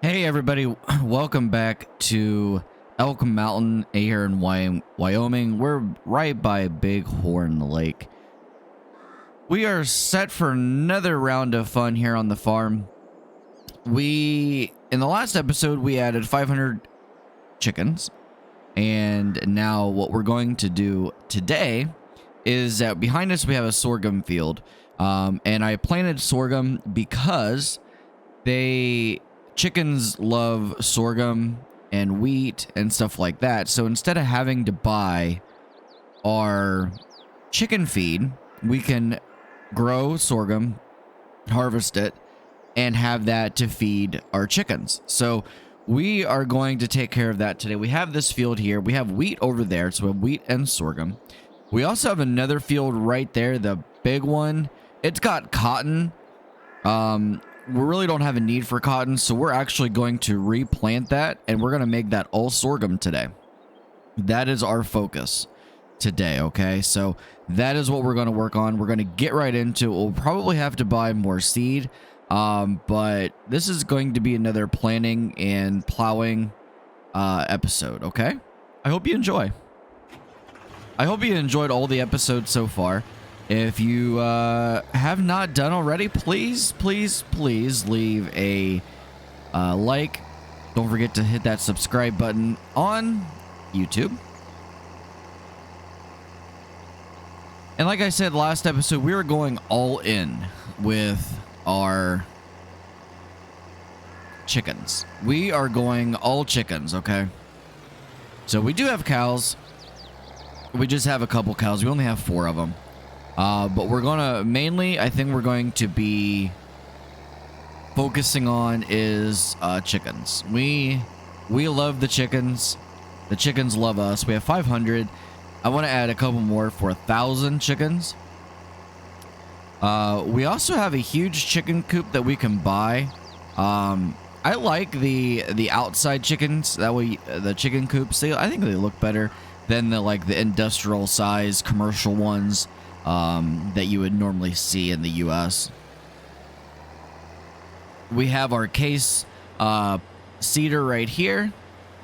Hey everybody, welcome back to Elk Mountain here in Wyoming. We're right by Bighorn Lake. We are set for another round of fun here on the farm. In the last episode, we added 500 chickens. And now what we're going to do today is that behind us we have a sorghum field. And I planted sorghum because chickens love sorghum and wheat and stuff like that. So instead of having to buy our chicken feed, we can grow sorghum, harvest it, and have that to feed our chickens. So we are going to take care of that today. We have this field here. We have wheat over there. So we have wheat and sorghum. We also have another field right there, the big one. It's got cotton. We really don't have a need for cotton, so we're actually going to replant that, and we're going to make that all sorghum today. That is our focus today, okay? So that is what we're going to work on. We're going to get right into it. We'll probably have to buy more seed, but this is going to be another planting and plowing episode, okay? I hope you enjoy. I hope you enjoyed all the episodes so far. If you have not done already, please leave a like. Don't forget to hit that subscribe button on YouTube. And like I said last episode, we were going all in with our chickens. We are going all chickens, okay? So we do have cows. We just have a couple cows. We only have 4 of them. But we're gonna mainly, I think we're going to be focusing on is chickens. We love the chickens. The chickens love us. We have 500. I want to add a couple more for 1,000 chickens. We also have a huge chicken coop that we can buy. I like the outside chickens. That way, the chicken coops, I think they look better than the industrial size commercial ones. That you would normally see in the U.S. We have our case cedar right here,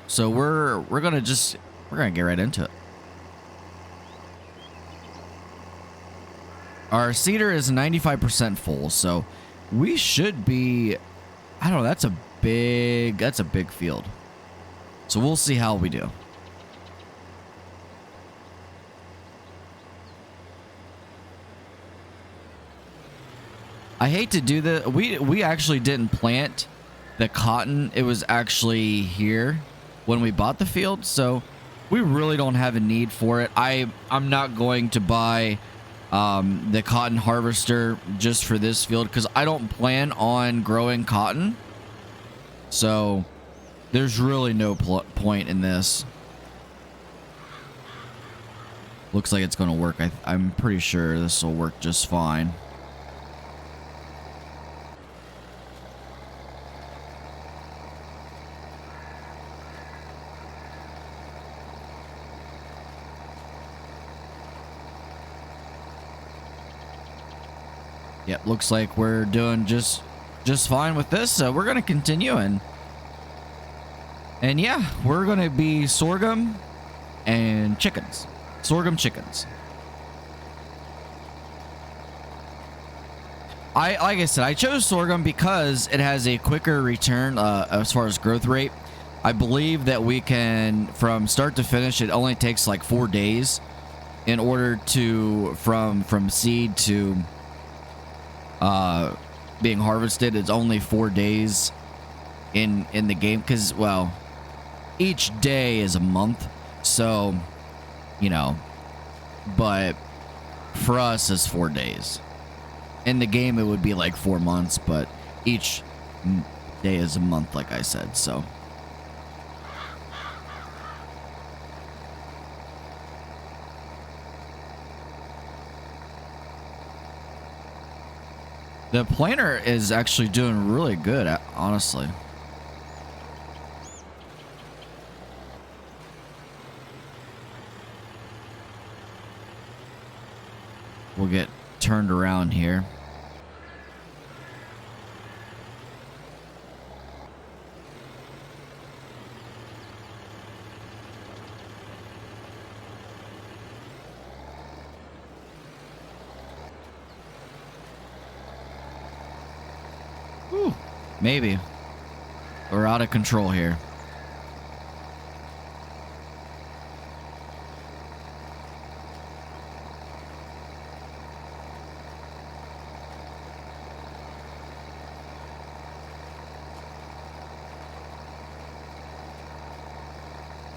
so we're gonna get right into it. Our cedar is 95% full, so we should be. I don't know. That's a big field. So we'll see how we do. I hate to do that. We actually didn't plant the cotton. It was actually here when we bought the field, so we really don't have a need for it. I'm not going to buy the cotton harvester just for this field because I don't plan on growing cotton. So there's really no point in this. Looks like it's going to work. I'm pretty sure this will work just fine. Yep, looks like we're doing just fine with this. So we're going to continue and yeah, we're going to be sorghum and chickens. Sorghum chickens. Like I said, I chose sorghum because it has a quicker return as far as growth rate. I believe that we can, from start to finish, it only takes like 4 days in order to from seed to being harvested. It's only 4 days in the game because, well, each day is a month, so you know, but for us it's 4 days. In the game it would be like 4 months, but each day is a month, like I said. So the planter is actually doing really good, honestly. We'll get turned around here. Maybe. We're out of control here.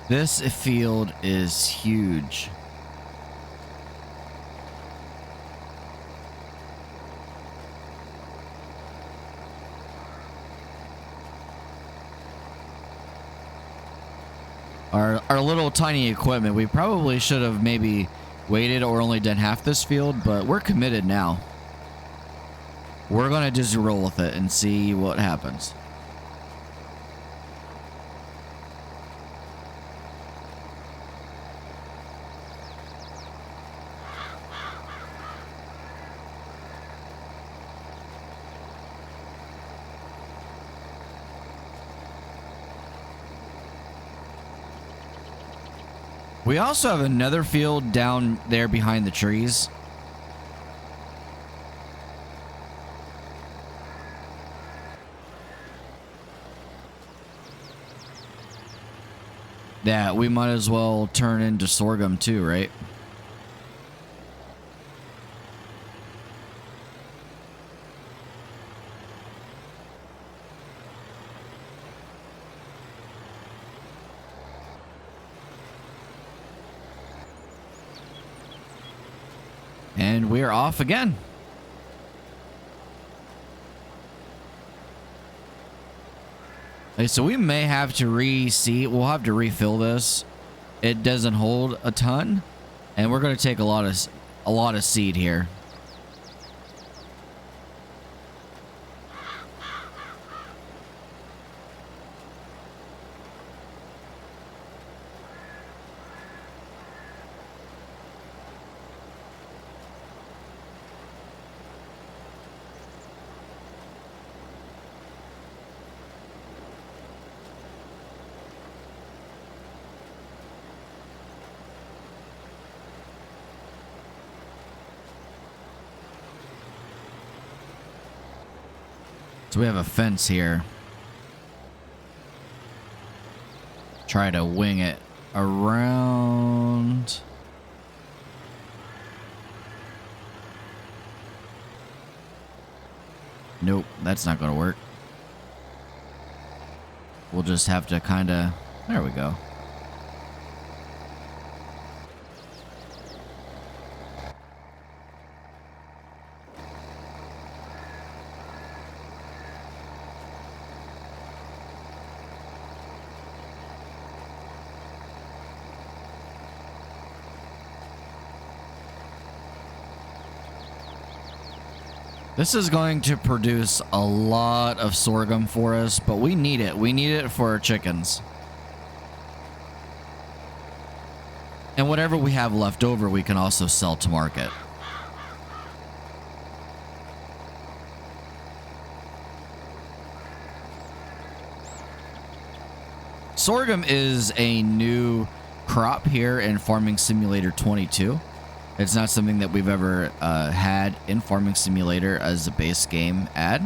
This field is huge. Our little tiny equipment, we probably should have maybe waited or only done half this field, but we're committed now. We're gonna just roll with it and see what happens. We also have another field down there behind the trees. That we might as well turn into sorghum too, right? And we're off again. Okay, so we may have to reseed. We'll have to refill this. It doesn't hold a ton, and we're going to take a lot of seed here. So we have a fence here. Try to wing it around. Nope, that's not going to work. We'll just have to kind of... There we go. This is going to produce a lot of sorghum for us, but we need it. We need it for our chickens. And whatever we have left over, we can also sell to market. Sorghum is a new crop here in Farming Simulator 22. It's not something that we've ever had in Farming Simulator as a base game ad.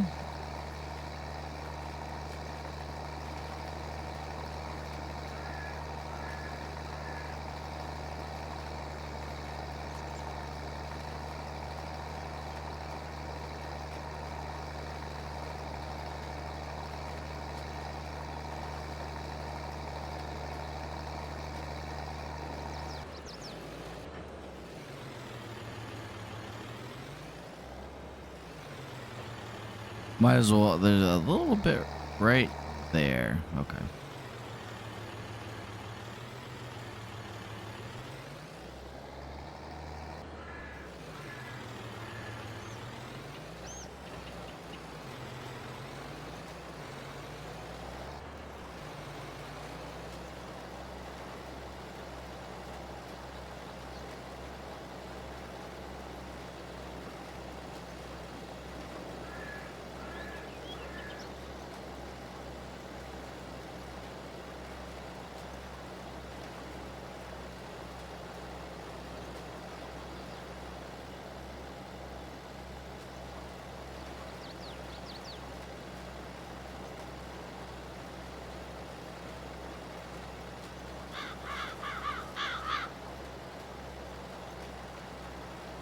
Might as well. There's a little bit right there. Okay.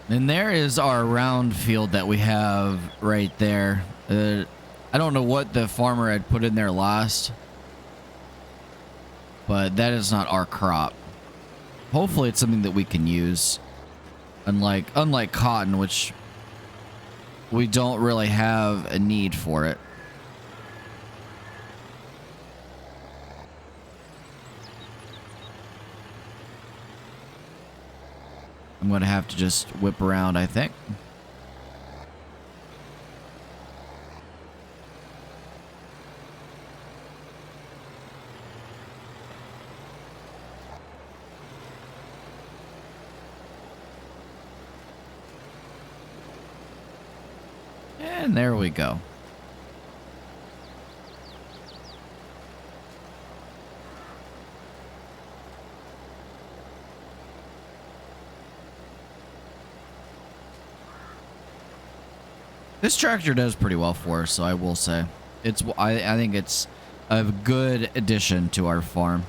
And there is our round field that we have right there. I don't know what the farmer had put in there last, but that is not our crop. Hopefully it's something that we can use. Unlike cotton, which we don't really have a need for it. I'm going to have to just whip around, I think. And there we go. This tractor does pretty well for us, so I will say. I think it's a good addition to our farm.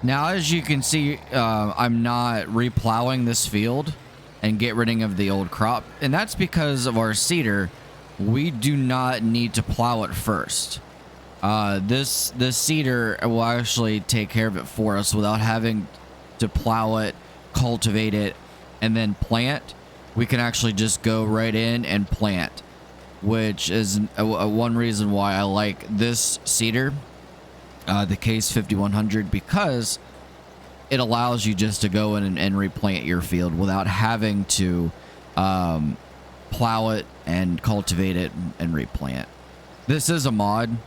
Now, as you can see, I'm not replowing this field and get rid of the old crop. And that's because of our cedar. We do not need to plow it first. This cedar will actually take care of it for us without having to plow it, cultivate it, and then plant. We can actually just go right in and plant, which is one reason why I like this cedar. The Case 5100, because it allows you just to go in and replant your field without having to plow it and cultivate it and replant. This is a mod.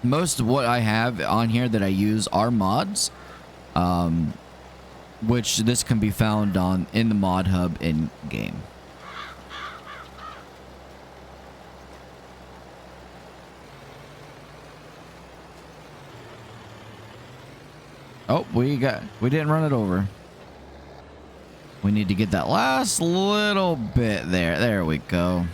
Most of what I have on here that I use are mods, which this can be found in the mod hub in game. Oh, we didn't run it over. We need to get that last little bit there. There we go.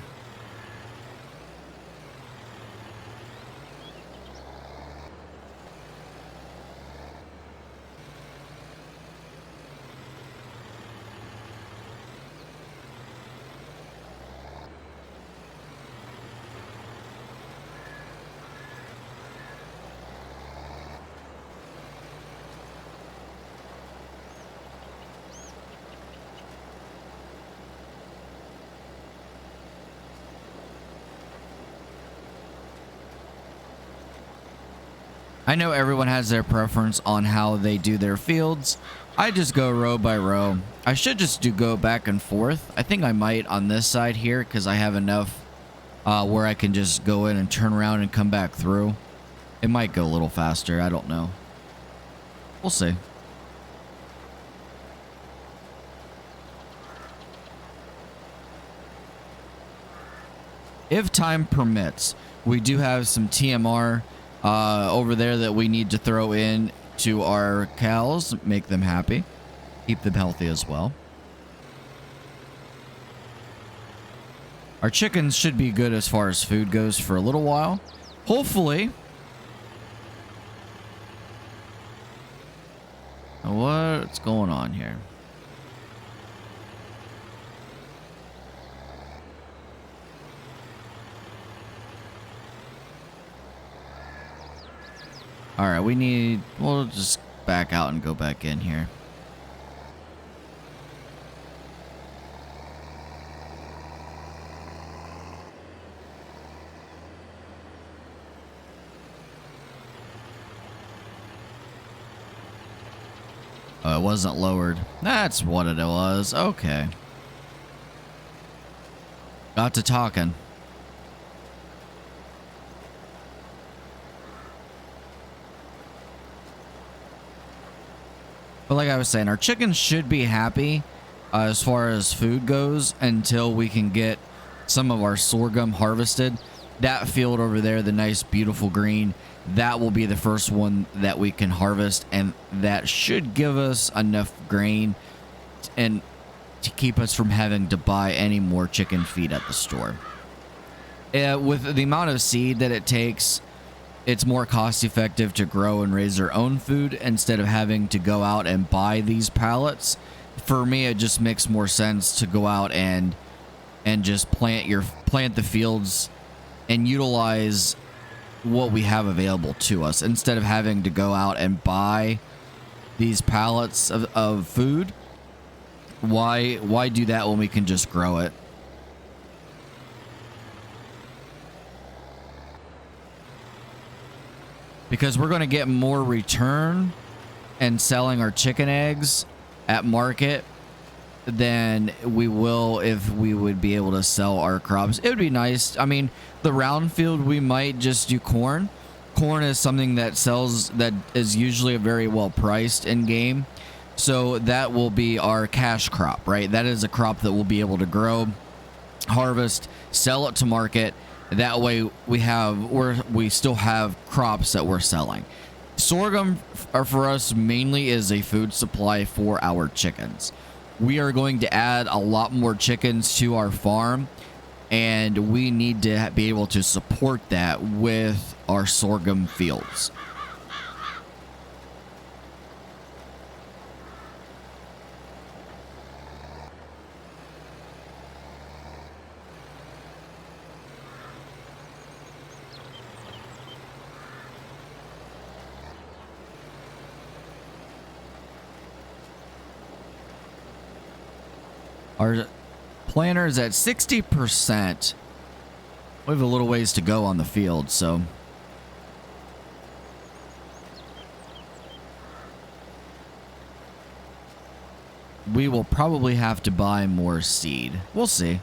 I know everyone has their preference on how they do their fields. I just go row by row. I should just go back and forth. I think I might on this side here because I have enough where I can just go in and turn around and come back through. It might go a little faster. I don't know. We'll see. If time permits, we do have some TMR over there that we need to throw in to our cows, make them happy, keep them healthy as well. Our chickens should be good as far as food goes for a little while, hopefully. What's going on here? All right, we'll just back out and go back in here. Oh, it wasn't lowered. That's what it was. Okay. Got to talking. But like I was saying, our chickens should be happy as far as food goes until we can get some of our sorghum harvested. that field over there, the nice beautiful green, that will be the first one that we can harvest, and that should give us enough grain and to keep us from having to buy any more chicken feed at the store. With the amount of seed that it takes, it's more cost effective to grow and raise our own food instead of having to go out and buy these pallets. For me, it just makes more sense to go out and just plant the fields and utilize what we have available to us instead of having to go out and buy these pallets of food. Why do that when we can just grow it? Because we're going to get more return and selling our chicken eggs at market than we will if we would be able to sell our crops. It would be nice. I mean, the round field, we might just do corn. Corn is something that sells, that is usually a very well priced in game. So that will be our cash crop, right? That is a crop that we'll be able to grow, harvest, sell it to market. That way we still have crops that we're selling. Sorghum for us mainly is a food supply for our chickens. We are going to add a lot more chickens to our farm, and we need to be able to support that with our sorghum fields. Our planter is at 60%. We have a little ways to go on the field, so we will probably have to buy more seed. We'll see.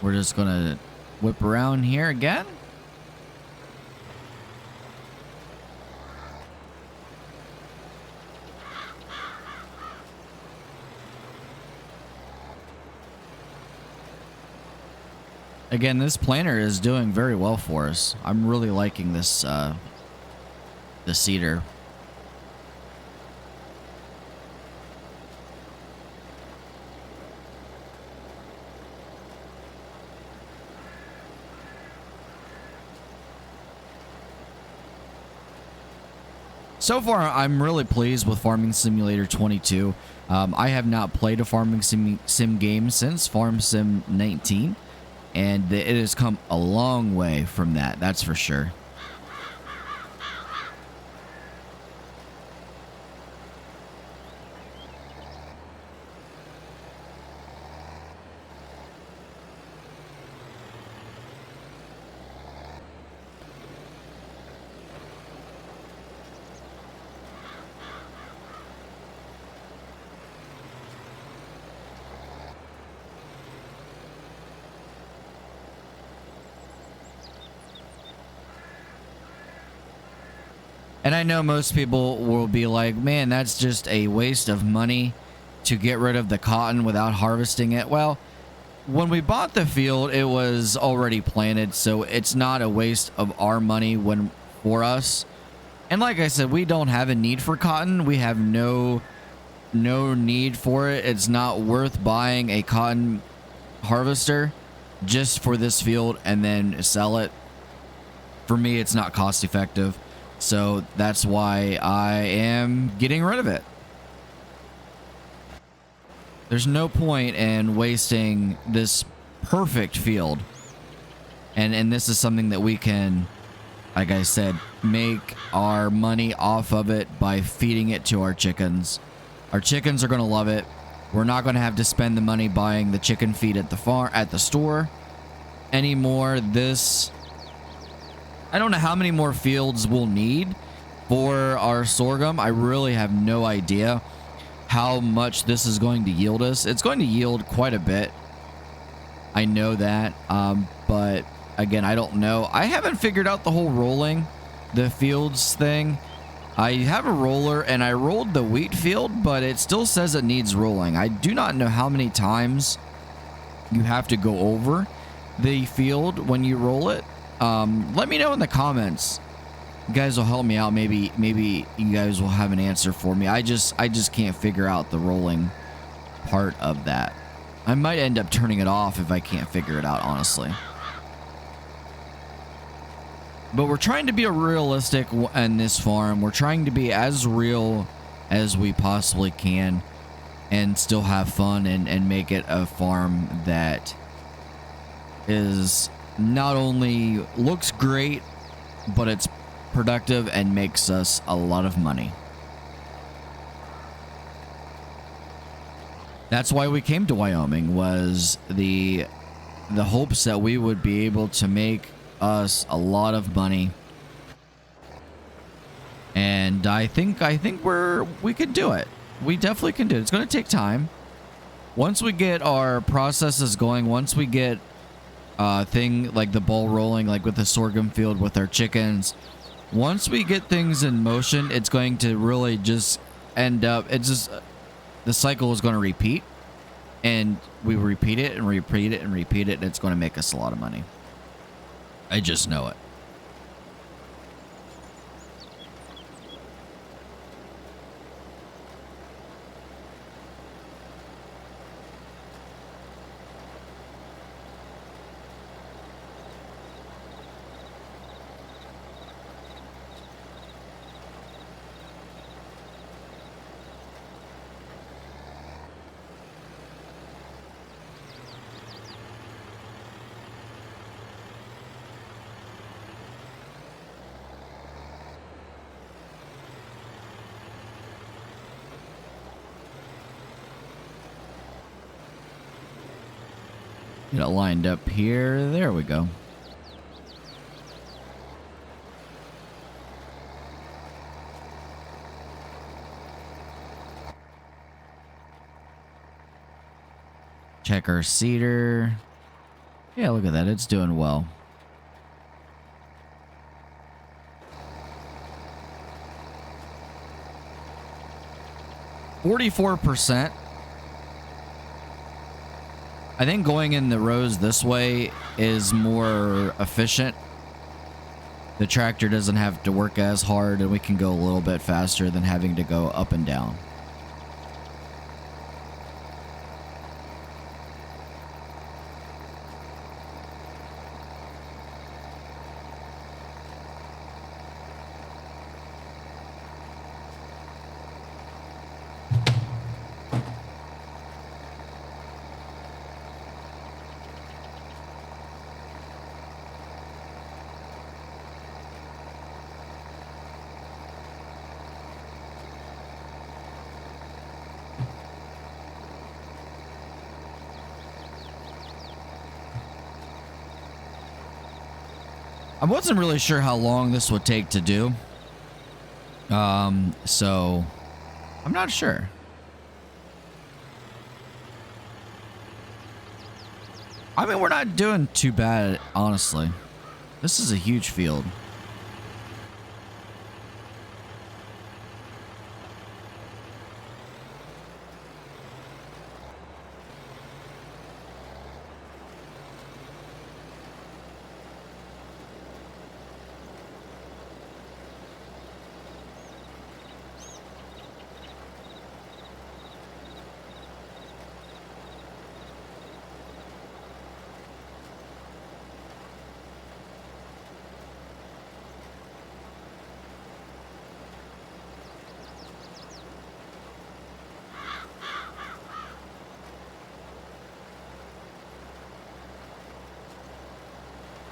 We're just gonna whip around here again. Again, this planter is doing very well for us. I'm really liking this the cedar. So far, I'm really pleased with Farming Simulator 22. I have not played a Farming Sim game since Farm Sim 19, and it has come a long way from that, that's for sure. And I know most people will be like, man, that's just a waste of money to get rid of the cotton without harvesting it. Well, when we bought the field, it was already planted, so it's not a waste of our money for us. And like I said, we don't have a need for cotton. We have no need for it. It's not worth buying a cotton harvester just for this field and then sell it. For me, it's not cost effective. So that's why I am getting rid of it. There's no point in wasting this perfect field. And this is something that we can, like I said, make our money off of it by feeding it to our chickens. Our chickens are going to love it. We're not going to have to spend the money buying the chicken feed at the store anymore. I don't know how many more fields we'll need for our sorghum. I really have no idea how much this is going to yield us. It's going to yield quite a bit. I know that, but again, I don't know. I haven't figured out the whole rolling the fields thing. I have a roller and I rolled the wheat field, but it still says it needs rolling. I do not know how many times you have to go over the field when you roll it. Let me know in the comments. You guys will help me out. Maybe you guys will have an answer for me. I just can't figure out the rolling part of that. I might end up turning it off if I can't figure it out, honestly. But we're trying to be realistic in this farm. We're trying to be as real as we possibly can and still have fun and make it a farm that is not only looks great, but it's productive and makes us a lot of money. That's why we came to Wyoming, was the hopes that we would be able to make us a lot of money. And I think we could do it. We definitely can do it. It's going to take time. Once we get our processes going, once we get thing like the ball rolling, like with the sorghum field with our chickens, once we get things in motion, it's going to really just end up, it's just, the cycle is going to repeat, and we repeat it and repeat it and repeat it, and it's going to make us a lot of money. I just know it. Get it lined up here. There we go. Check our cedar. Yeah, look at that. It's doing well. %. I think going in the rows this way is more efficient. The tractor doesn't have to work as hard, and we can go a little bit faster than having to go up and down. I wasn't really sure how long this would take to do. So I'm not sure. I mean, we're not doing too bad, honestly. This is a huge field.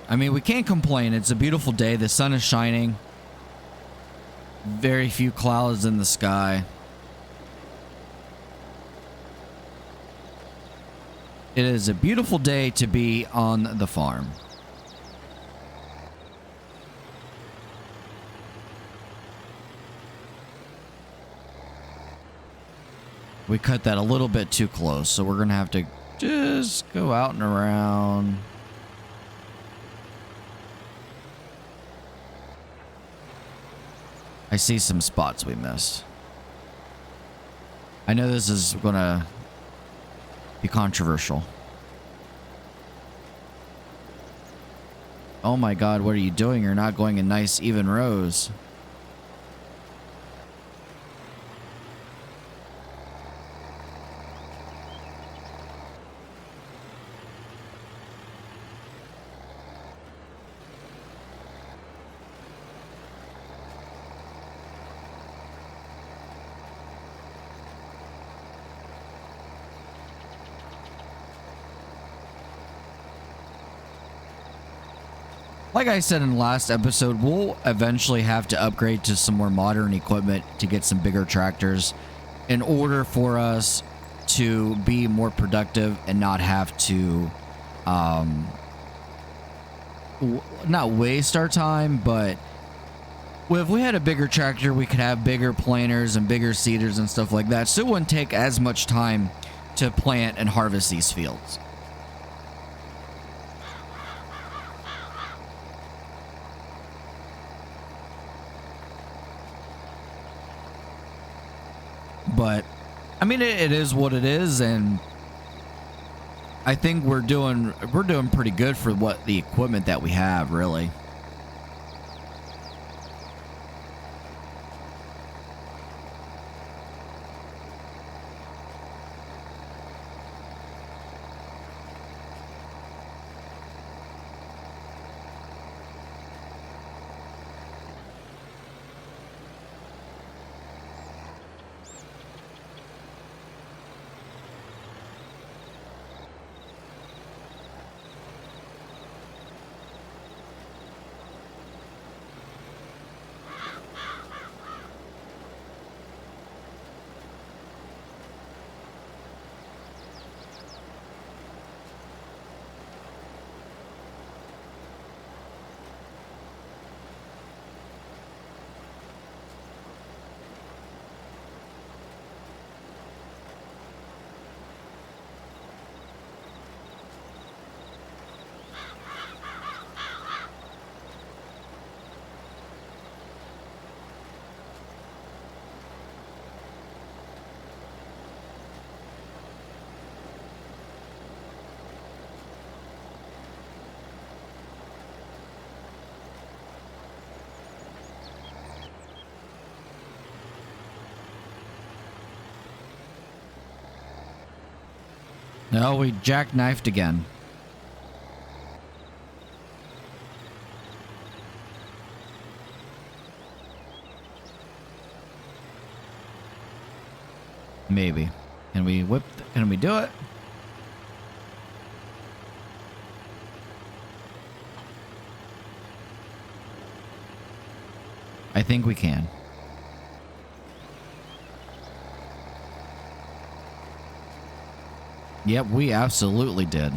I mean, we can't complain. It's a beautiful day. The sun is shining. Very few clouds in the sky. It is a beautiful day to be on the farm. We cut that a little bit too close, so we're gonna have to just go out and around. I see some spots we missed. I know this is gonna be controversial. Oh my God, what are you doing? You're not going in nice even rows. Like I said in the last episode, we'll eventually have to upgrade to some more modern equipment to get some bigger tractors in order for us to be more productive and not have to not waste our time, but if we had a bigger tractor, we could have bigger planters and bigger seeders and stuff like that, so it wouldn't take as much time to plant and harvest these fields. But I mean, it is what it is, and I think we're doing pretty good for what the equipment that we have, really. No, we jackknifed again. Maybe. Can we whip? Can we do it? I think we can. Yep, we absolutely did.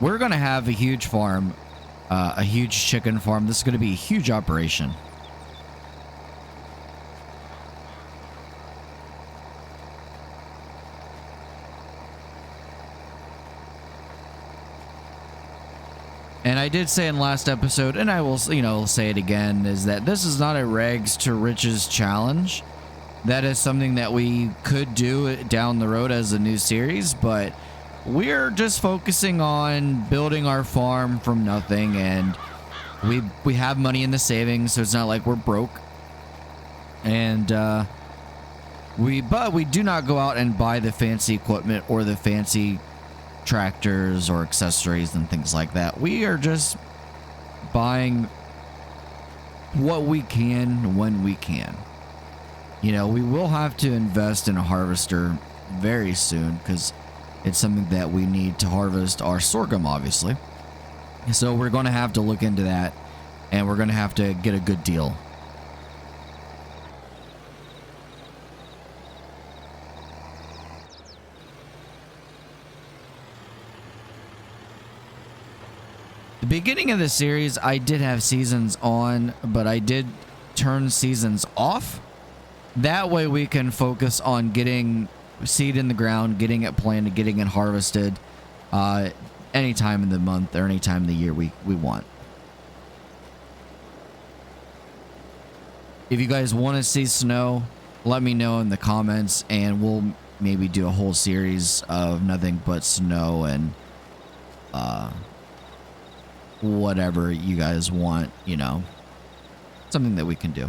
We're going to have a huge farm, a huge chicken farm. This is going to be a huge operation. And I did say in last episode, and I will, say it again, is that this is not a rags to riches challenge. That is something that we could do down the road as a new series, but we're just focusing on building our farm from nothing, and we have money in the savings, so it's not like we're broke. And we do not go out and buy the fancy equipment or the fancy tractors or accessories and things like that. We are just buying what we can when we can. We will have to invest in a harvester very soon because it's something that we need to harvest our sorghum, obviously. So we're going to have to look into that, and we're going to have to get a good deal. The beginning of the series, I did have seasons on, but I did turn seasons off. That way we can focus on getting seed in the ground, getting it planted, getting it harvested any time in the month or any time of the year we want. If you guys want to see snow, let me know in the comments and we'll maybe do a whole series of nothing but snow and whatever you guys want, you know, something that we can do.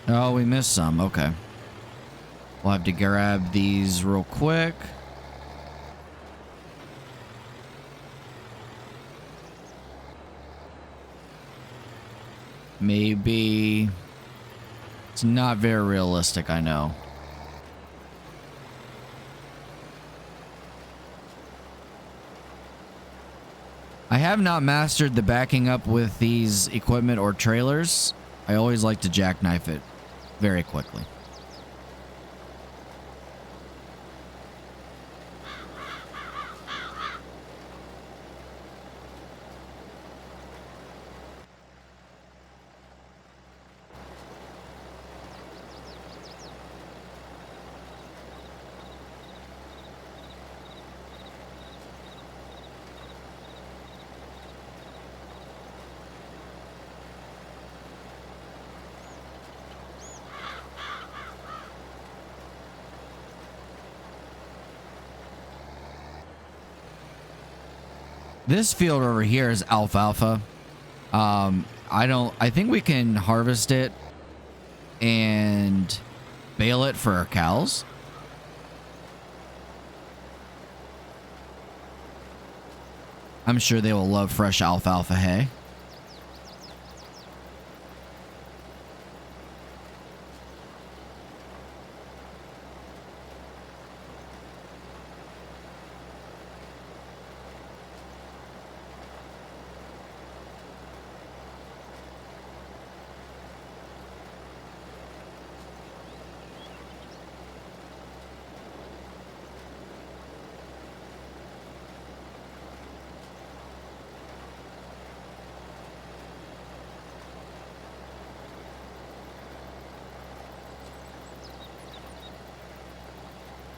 Oh, we missed some. Okay. We'll have to grab these real quick. Maybe. It's not very realistic, I know. I have not mastered the backing up with these equipment or trailers. I always like to jackknife it very quickly. This field over here is alfalfa. I think we can harvest it and bale it for our cows. I'm sure they will love fresh alfalfa hay.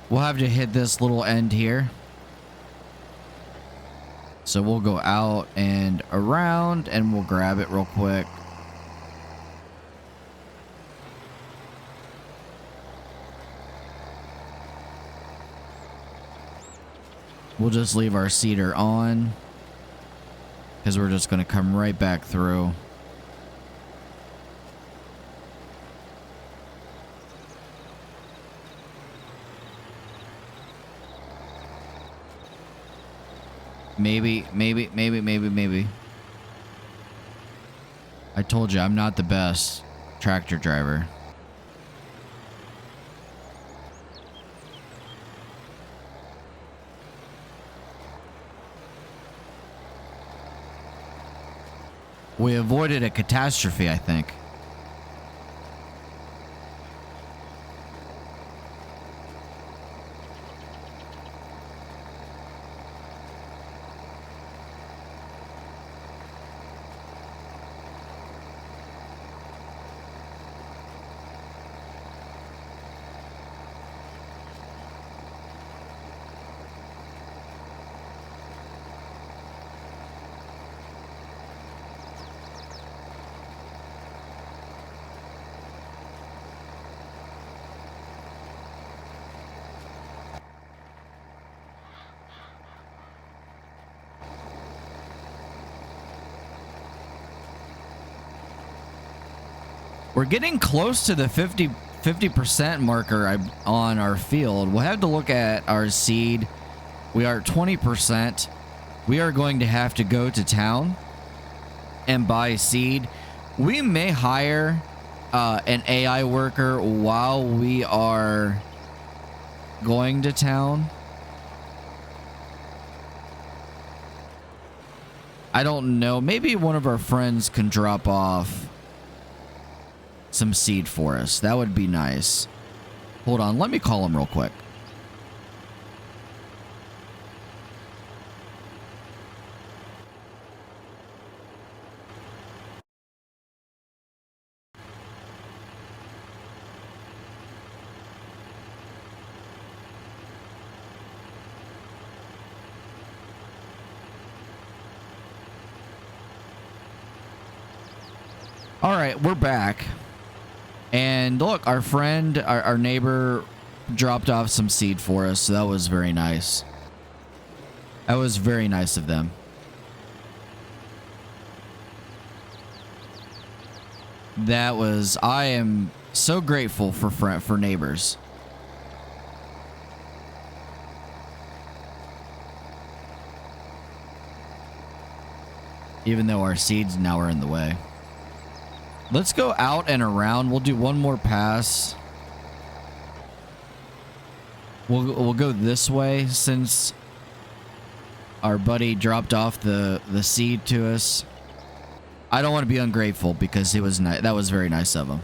We'll have to hit this little end here. So we'll go out and around and we'll grab it real quick. We'll just leave our seeder on because we're just going to come right back through. Maybe. I told you I'm not the best tractor driver. We avoided a catastrophe, I think. We're getting close to the 50% marker on our field. We'll have to look at our seed. We are at 20%. We are going to have to go to town and buy seed. We may hire an AI worker while we are going to town. I don't know. Maybe one of our friends can drop off some seed for us. That would be nice. Hold on. Let me call him real quick. All right, we're back. And look, our friend, our neighbor dropped off some seed for us. So that was very nice. That was very nice of them. That was, I am so grateful for neighbors. Even though our seeds now are in the way. Let's go out and around. We'll do one more pass. We'll go this way since our buddy dropped off the seed to us. I don't want to be ungrateful because it was that was very nice of him.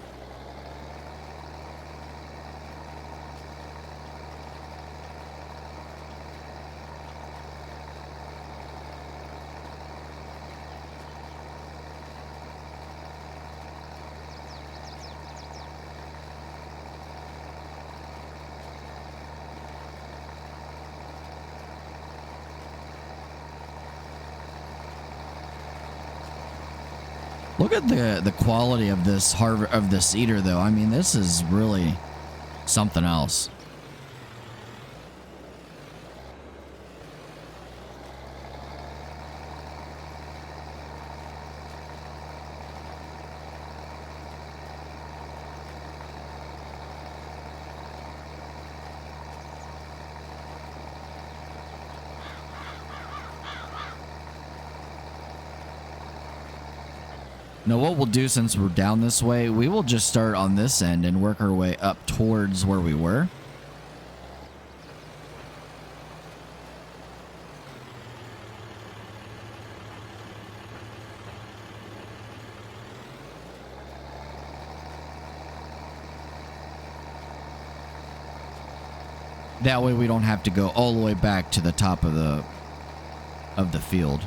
Look at the quality of this cedar, though. I mean, this is really something else. Now, what we'll do since we're down this way, we will just start on this end and work our way up towards where we were. That way we don't have to go all the way back to the top of the field.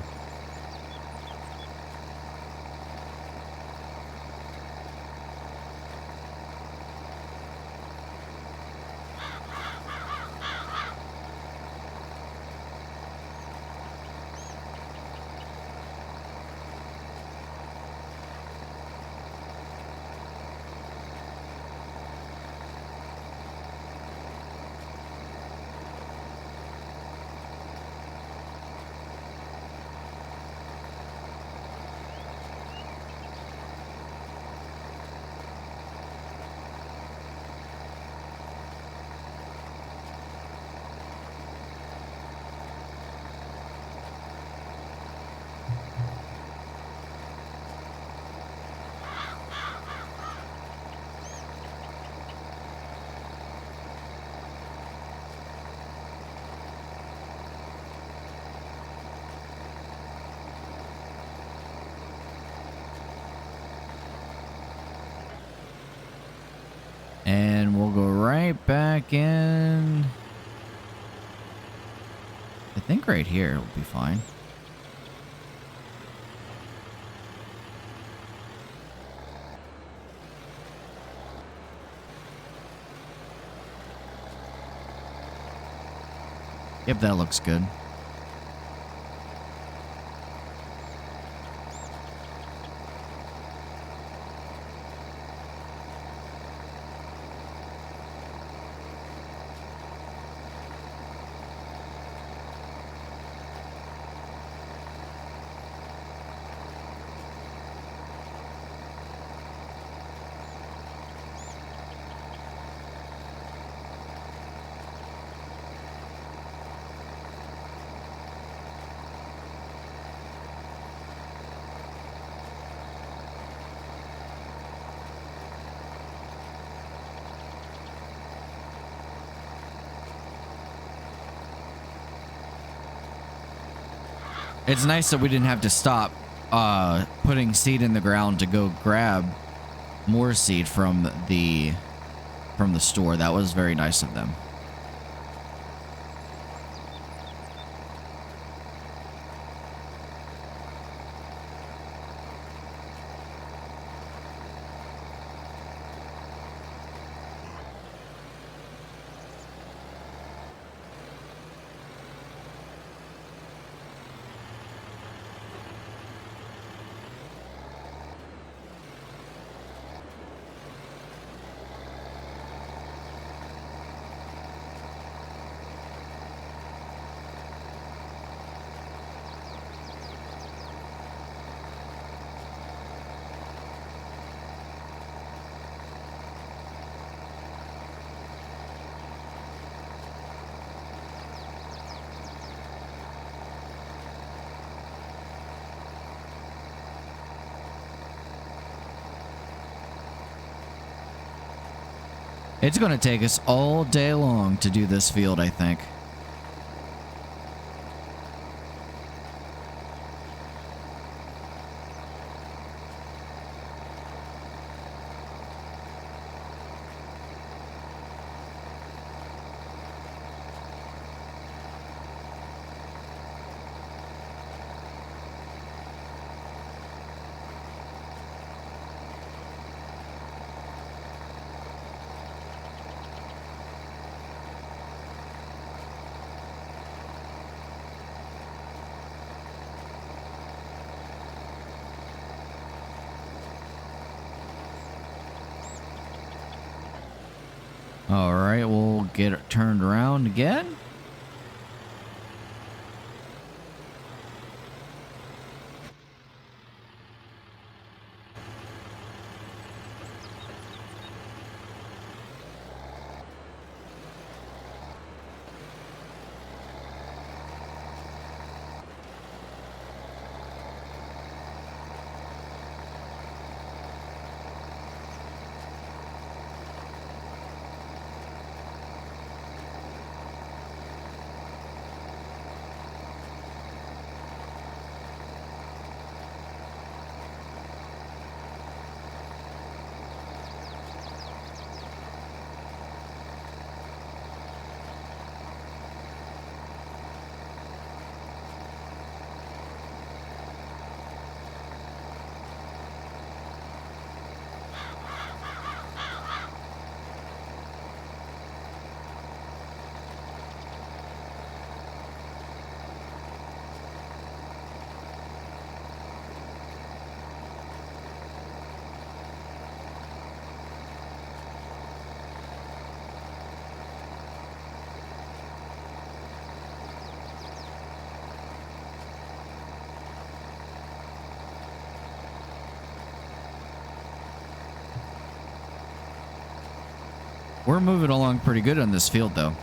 And we'll go right back in. I think right here will be fine. Yep, that looks good. It's nice that we didn't have to stop putting seed in the ground to go grab more seed from the store. That was very nice of them. It's going to take us all day long to do this field, I think. All right, we'll get it turned around again. We're moving along pretty good on this field, though.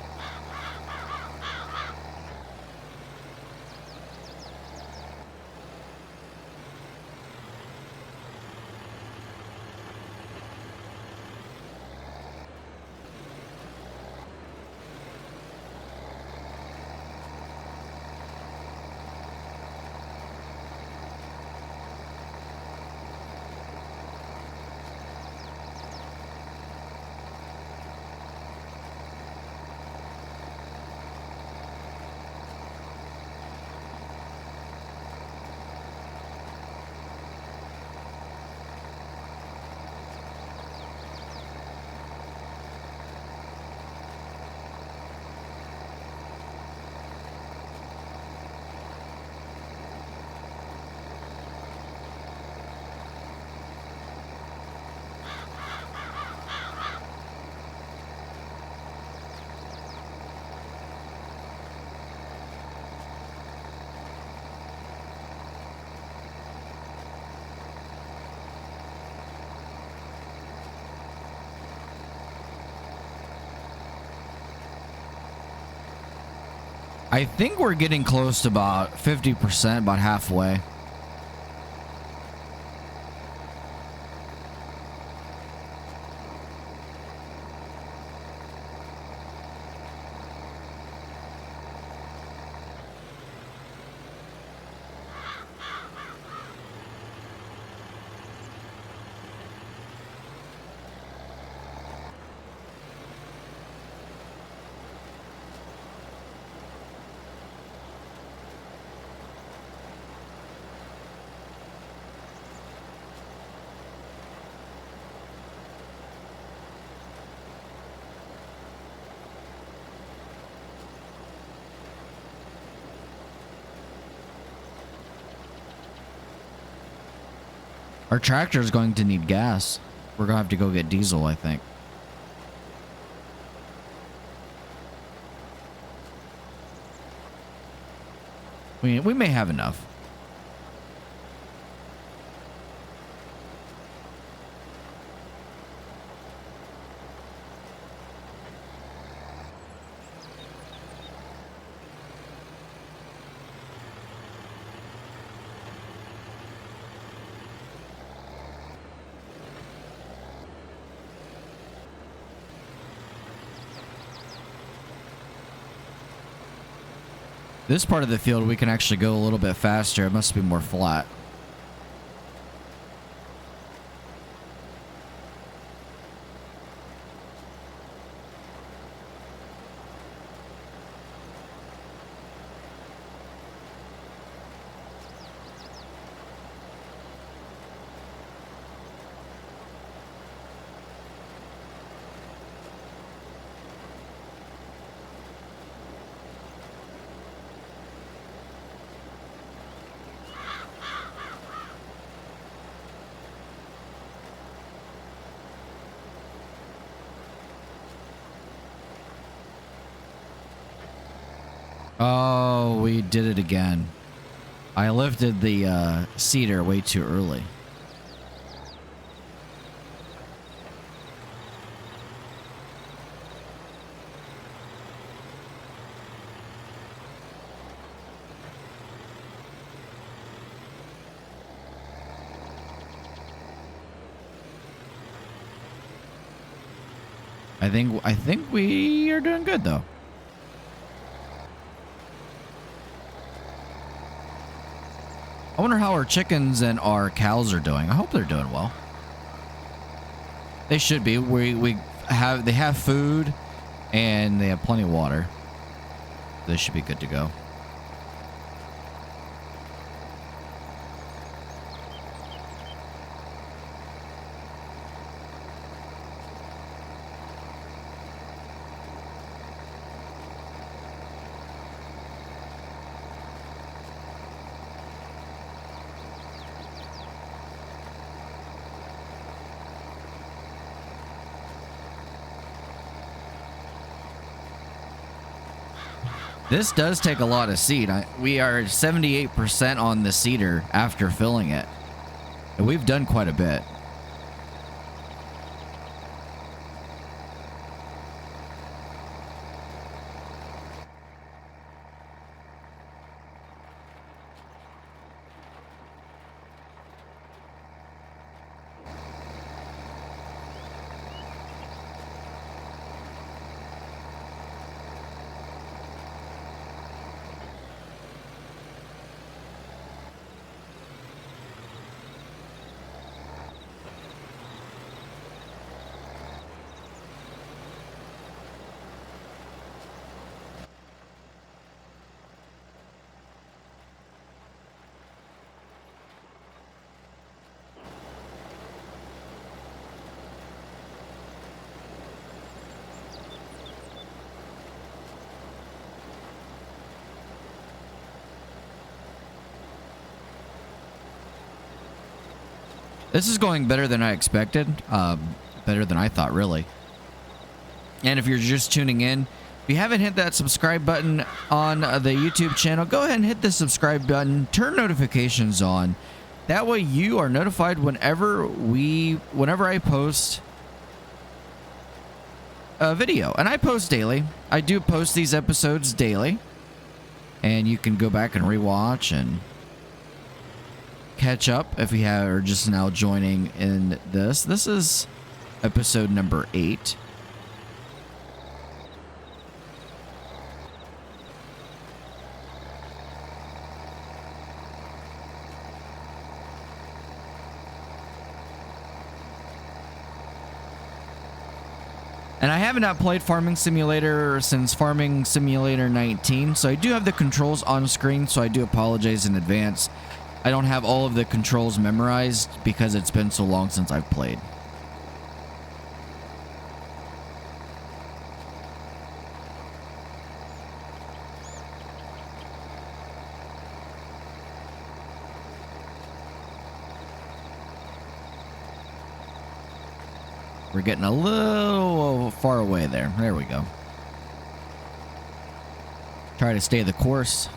I think we're getting close to about 50%, about halfway. Our tractor is going to need gas. We're going to have to go get diesel, I think. We may have enough. This part of the field, we can actually go a little bit faster. It must be more flat. Oh, we did it again. I lifted the cedar way too early. I think we are doing good though. I wonder how our chickens and our cows are doing. I hope they're doing well. They should be. They have food and they have plenty of water. They should be good to go. This does take a lot of seed. We are 78% on the cedar after filling it. And we've done quite a bit. This is going better than I expected. Better than I thought, really. And if you're just tuning in, if you haven't hit that subscribe button on the YouTube channel, go ahead and hit the subscribe button. Turn notifications on. That way you are notified whenever I post a video. And I post daily. I do post these episodes daily. And you can go back and rewatch and catch up if you are just now joining in this. This is episode number 8. And I have not played Farming Simulator since Farming Simulator 19, so I do have the controls on screen, so I do apologize in advance. I don't have all of the controls memorized because it's been so long since I've played. We're getting a little far away there. There we go. Try to stay the course.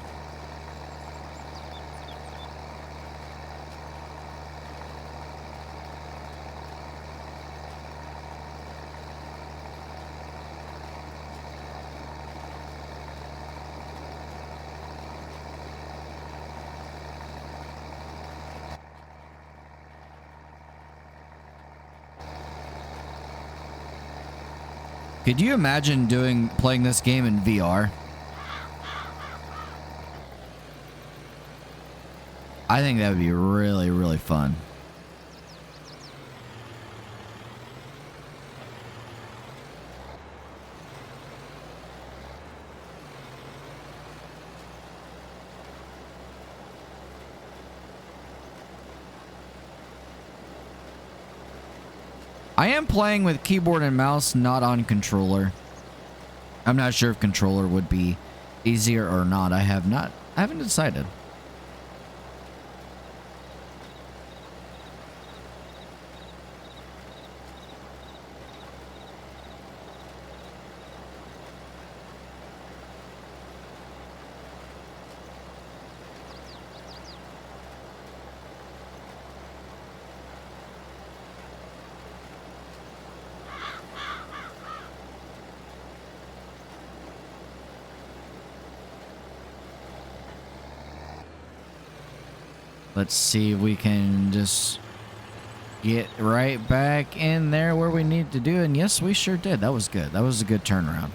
Could you imagine playing this game in VR? I think that would be really, really fun. I am playing with keyboard and mouse, not on controller. I'm not sure if controller would be easier or not. I haven't decided. Let's see if we can just get right back in there where we need to do. And yes, we sure did. That was good. That was a good turnaround.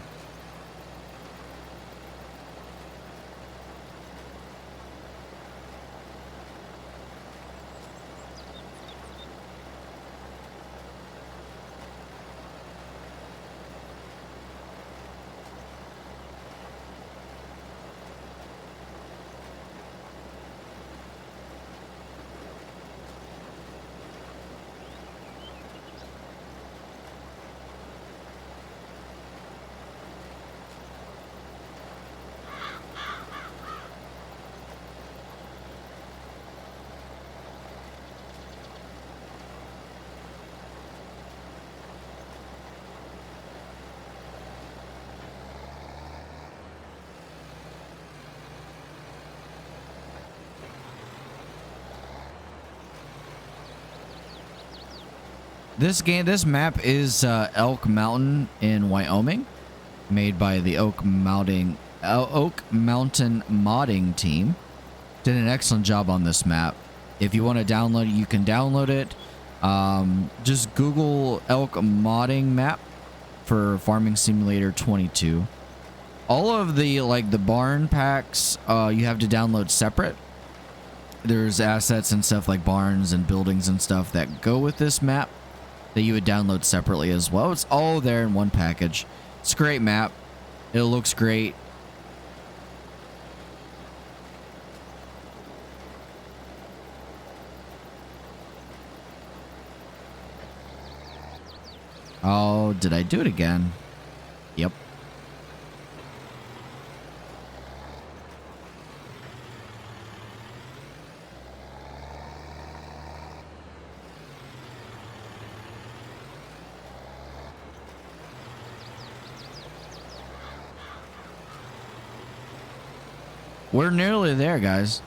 This map is Elk Mountain in Wyoming, made by the Oak Mountain modding team. Did an excellent job on this map. If you want to download it, you can download it. Just Google Elk modding map for Farming Simulator 22. All of the barn packs you have to download separate. There's assets and stuff like barns and buildings and stuff that go with this map that you would download separately as well. It's all there in one package. It's a great map. It looks great. Oh, did I do it again? Yep. We're nearly there, guys.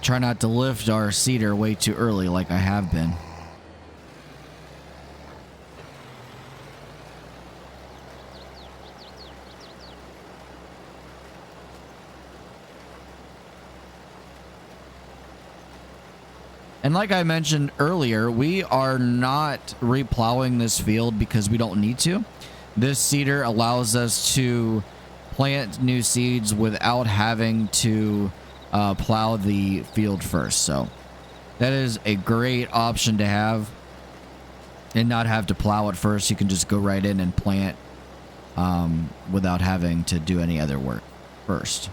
Try not to lift our cedar way too early like I have been. And like I mentioned earlier, we are not replowing this field because we don't need to. This seeder allows us to plant new seeds without having to plow the field first. So that is a great option to have and not have to plow it first. You can just go right in and plant without having to do any other work first.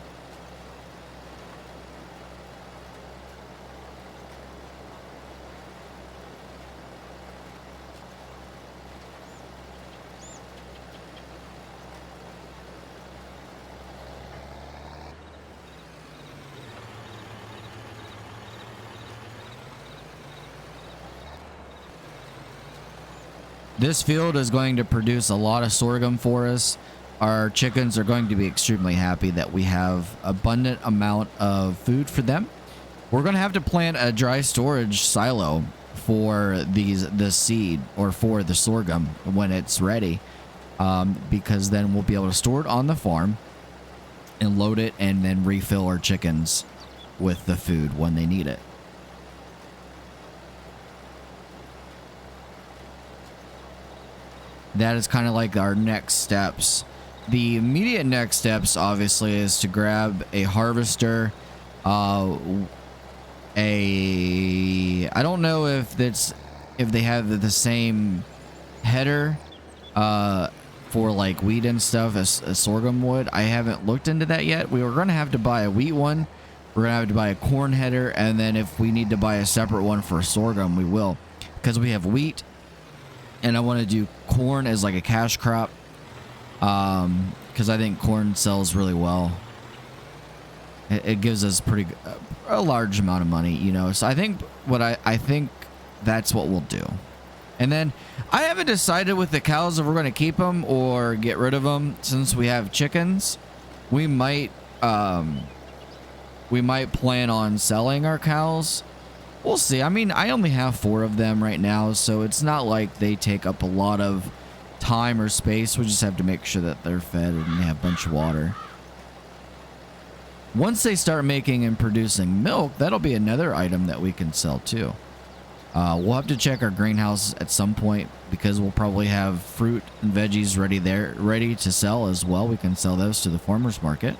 This field is going to produce a lot of sorghum for us. Our chickens are going to be extremely happy that we have abundant amount of food for them. We're going to have to plant a dry storage silo for the seed or for the sorghum when it's ready, because then we'll be able to store it on the farm and load it and then refill our chickens with the food when they need it. That is kind of like our next steps. The immediate next steps, obviously, is to grab a harvester. I don't know if they have the same header for like wheat and stuff as sorghum would. I haven't looked into that yet. We were going to have to buy a wheat one. We're going to have to buy a corn header, and then if we need to buy a separate one for sorghum, we will, because we have wheat. And I want to do corn as like a cash crop, because I think corn sells really well. It gives us a large amount of money, you know. So I think I think that's what we'll do. And then I haven't decided with the cows if we're going to keep them or get rid of them. Since we have chickens, we might plan on selling our cows. We'll see. I mean, I only have 4 of them right now, so it's not like they take up a lot of time or space. We just have to make sure that they're fed and they have a bunch of water. Once they start making and producing milk, that'll be another item that we can sell too. We'll have to check our greenhouse at some point, because we'll probably have fruit and veggies ready to sell as well. We can sell those to the farmers market.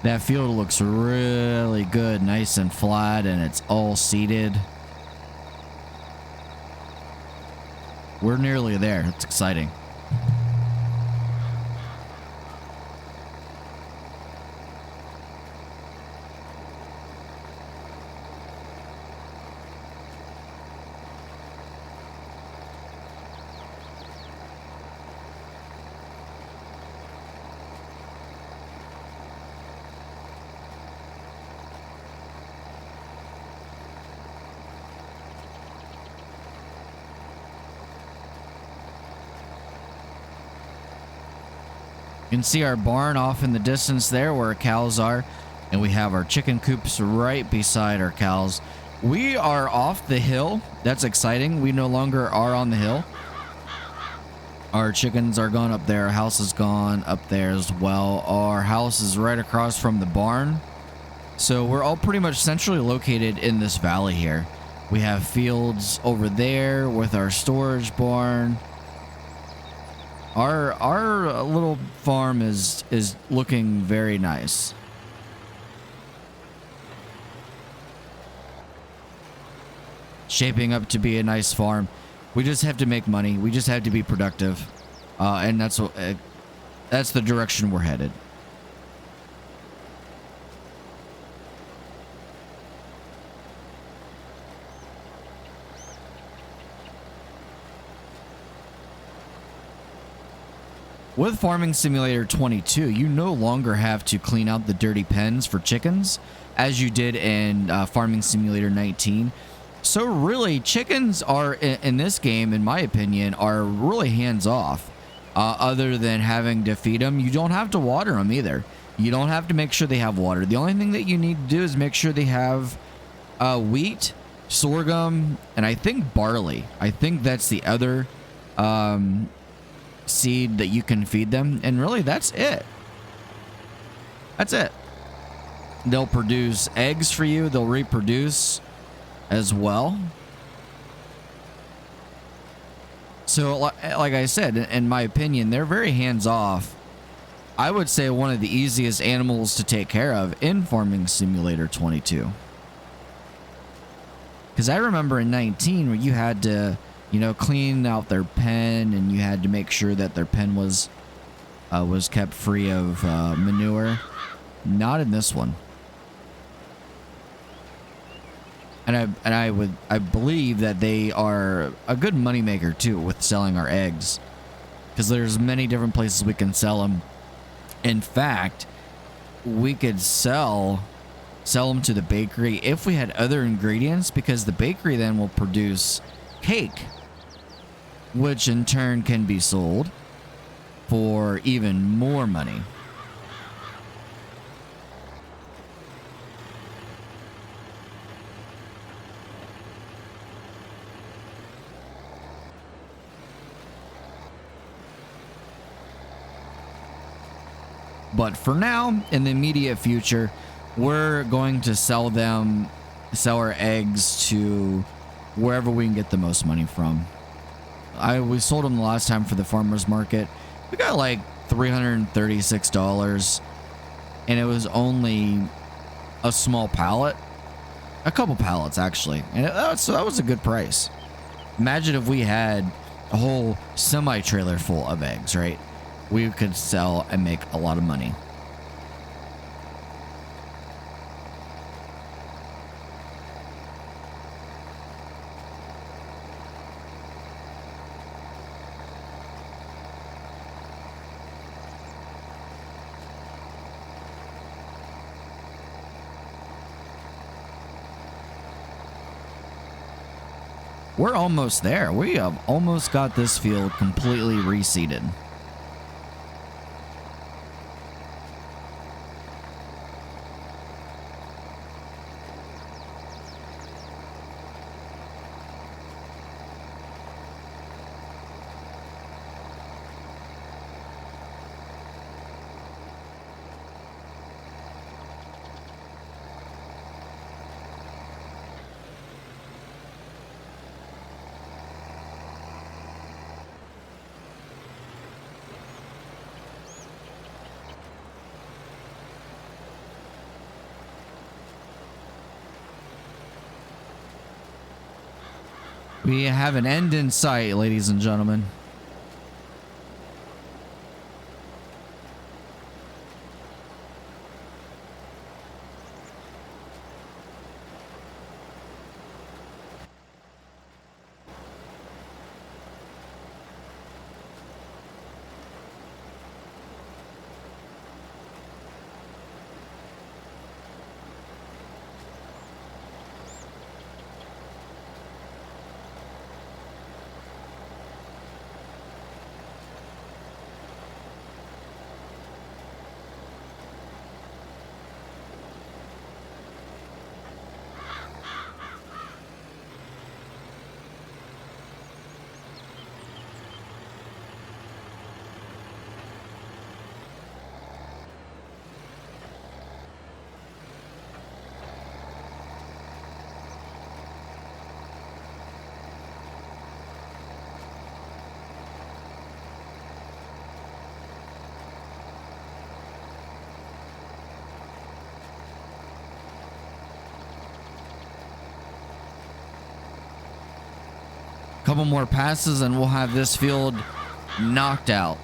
That field looks really good, nice and flat, and it's all seeded. We're nearly there. It's exciting. You can see our barn off in the distance there where our cows are, and we have our chicken coops right beside our cows. We are off the hill. That's exciting. We no longer are on the hill. Our chickens are gone up there. Our house is gone up there as well. Our house is right across from the barn. So we're all pretty much centrally located in this valley here. We have fields over there with our storage barn. Our little farm is looking very nice. Shaping up to be a nice farm. We just have to make money. We just have to be productive, and that's the direction we're headed. With Farming Simulator 22, you no longer have to clean out the dirty pens for chickens as you did in Farming Simulator 19. So really, chickens are, in this game, in my opinion, are really hands-off. Other than having to feed them, you don't have to water them either. You don't have to make sure they have water. The only thing that you need to do is make sure they have wheat, sorghum, and I think barley. I think that's the other seed that you can feed them. And really, that's it. That's it. They'll produce eggs for you. They'll reproduce as well. So, like I said, in my opinion, they're very hands-off. I would say one of the easiest animals to take care of in Farming Simulator 22. Because I remember in 19 where you had to, you know, clean out their pen, and you had to make sure that their pen was kept free of manure. Not in this one. And I believe that they are a good moneymaker too with selling our eggs, because there's many different places we can sell them. In fact, we could sell them to the bakery if we had other ingredients, because the bakery then will produce cake, which in turn can be sold for even more money. But for now, in the immediate future, we're going to sell our eggs to wherever we can get the most money from. We sold them the last time for the farmer's market. We got like $336, and it was only a small pallet. A couple pallets, actually. And that was a good price. Imagine if we had a whole semi-trailer full of eggs, right? We could sell and make a lot of money. We're almost there. We have almost got this field completely reseeded. We have an end in sight, ladies and gentlemen. Couple more passes and we'll have this field knocked out.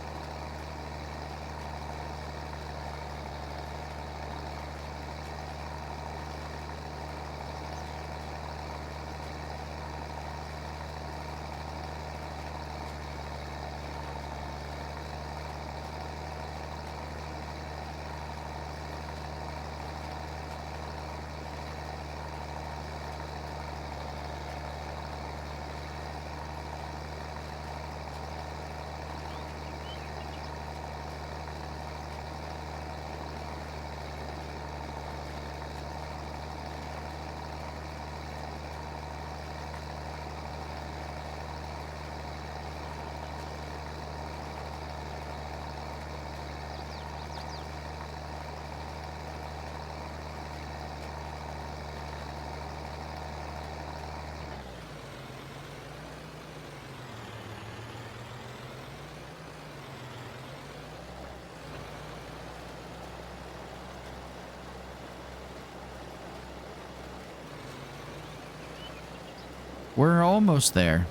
We're almost there.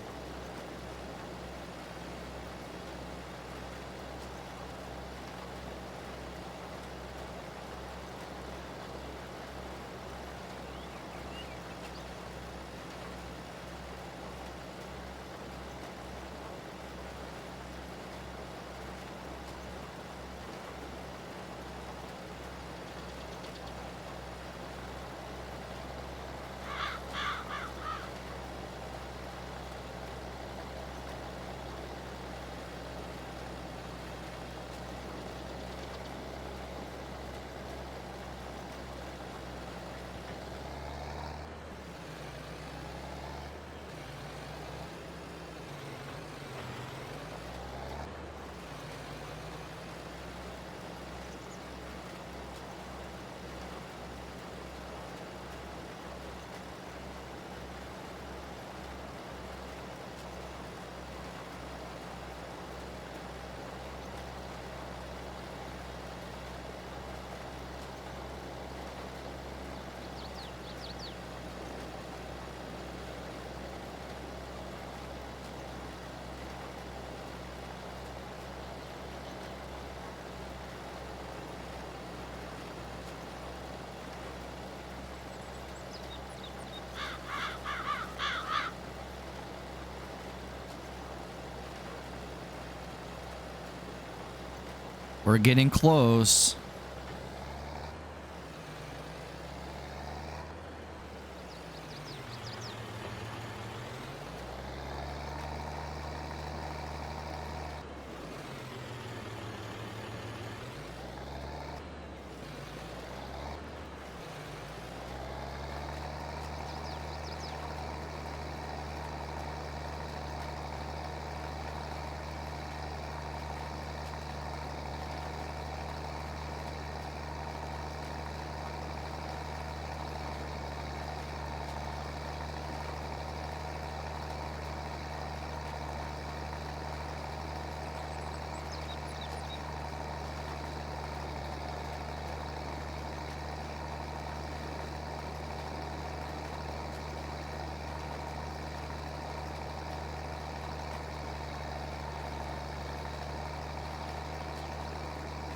We're getting close.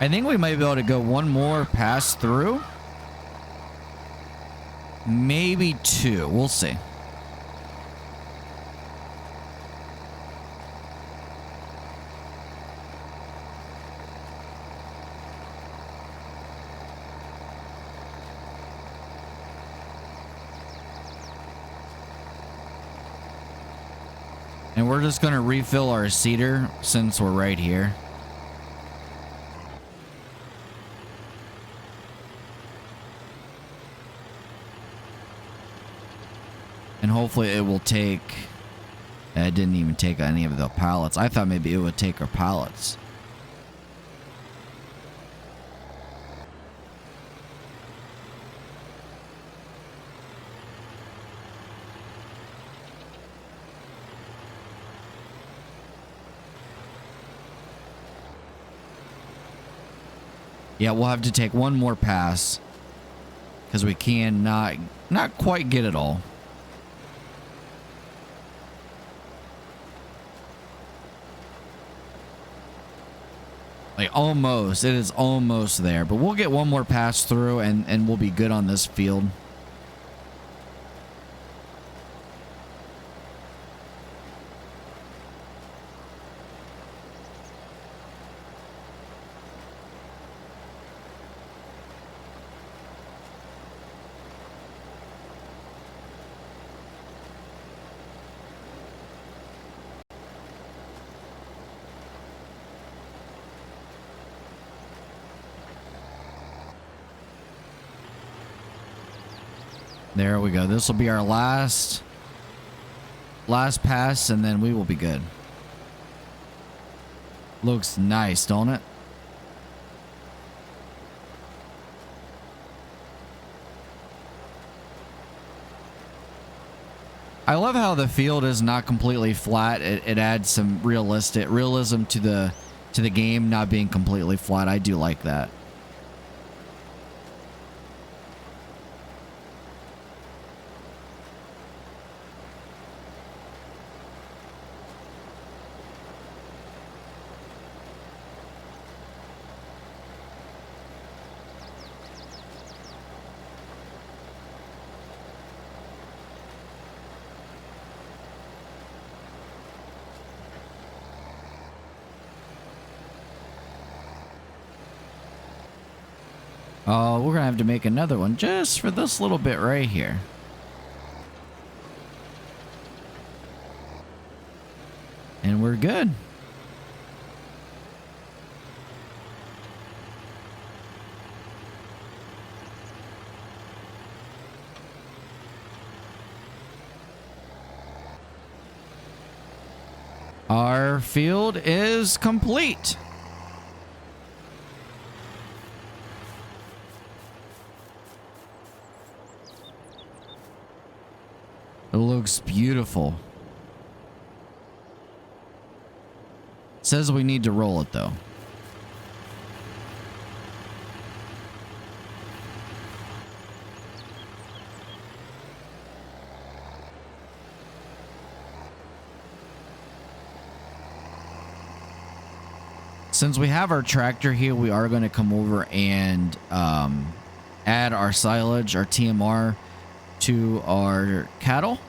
I think we might be able to go one more pass through. Maybe two. We'll see. And we're just going to refill our cedar since we're right here. And hopefully it will take... It didn't even take any of the pallets. I thought maybe it would take our pallets. Yeah, we'll have to take one more pass. Because we can not quite get it all. Like almost. It is almost there. But we'll get one more pass through and we'll be good on this field. There we go. This will be our last pass, and then we will be good. Looks nice, don't it? I love how the field is not completely flat. It adds some realism to the game not being completely flat. I do like that. Oh, we're gonna have to make another one just for this little bit right here. And we're good. Our field is complete. It looks beautiful. Says we need to roll it though. Since we have our tractor here, we are going to come over and add our silage, our TMR, to our cattle.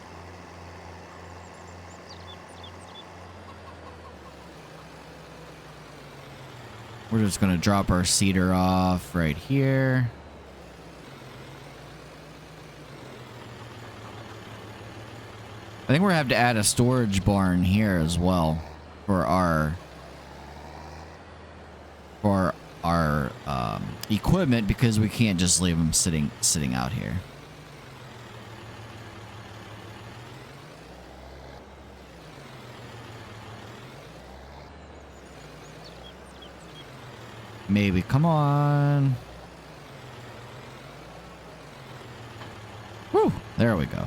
We're just going to drop our cedar off right here. I think we're going to have to add a storage barn here as well for our equipment, because we can't just leave them sitting out here. Maybe, come on. Whew, there we go.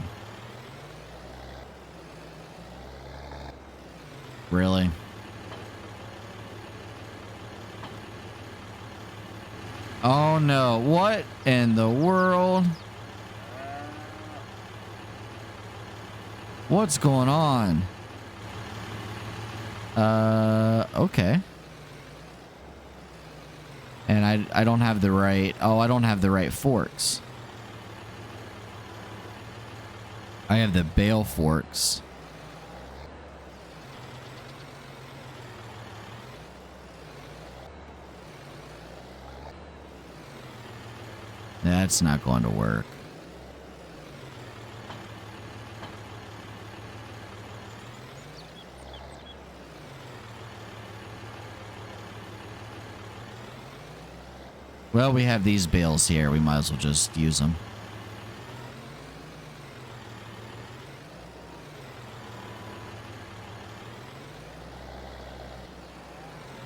Really? Oh no, what in the world? What's going on? Okay. And I don't have the right, I don't have the right forks. I have the bale forks. That's not going to work. Well, we have these bales here. We might as well just use them.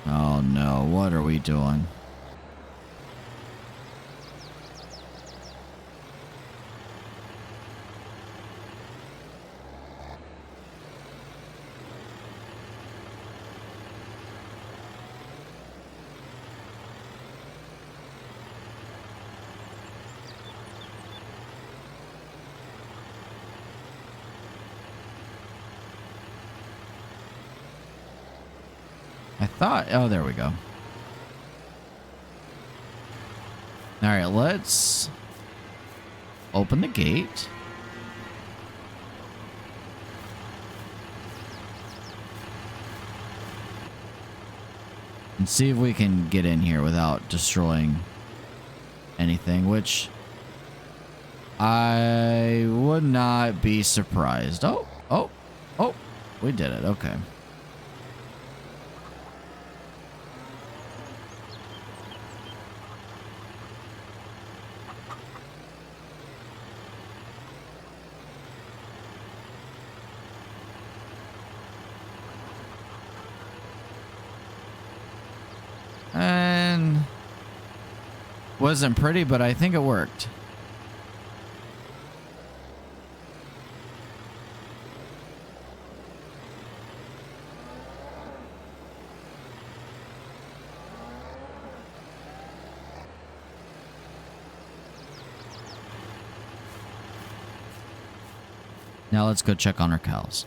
Oh no, what are we doing? Oh, there we go. All right, let's open the gate. And see if we can get in here without destroying anything, which I would not be surprised. Oh, we did it. Okay. And wasn't pretty, but I think it worked. Now let's go check on our cows.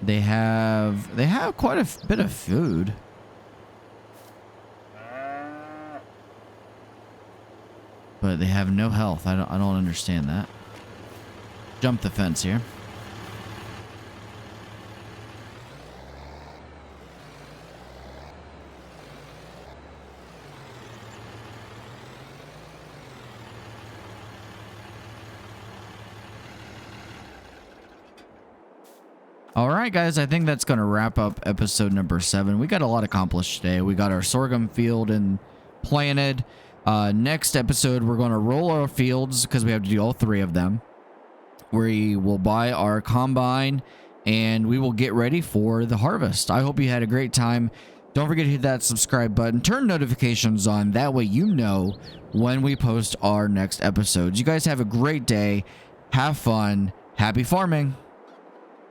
They have quite a bit of food. But they have no health. I don't understand that. Jump the fence here. All right, guys, I think that's going to wrap up episode number 7. We got a lot accomplished today. We got our sorghum field and planted. Next episode, we're going to roll our fields because we have to do all 3 of them. We will buy our combine and we will get ready for the harvest. I hope you had a great time. Don't forget to hit that subscribe button. Turn notifications on. That way you know when we post our next episodes. You guys have a great day. Have fun. Happy farming.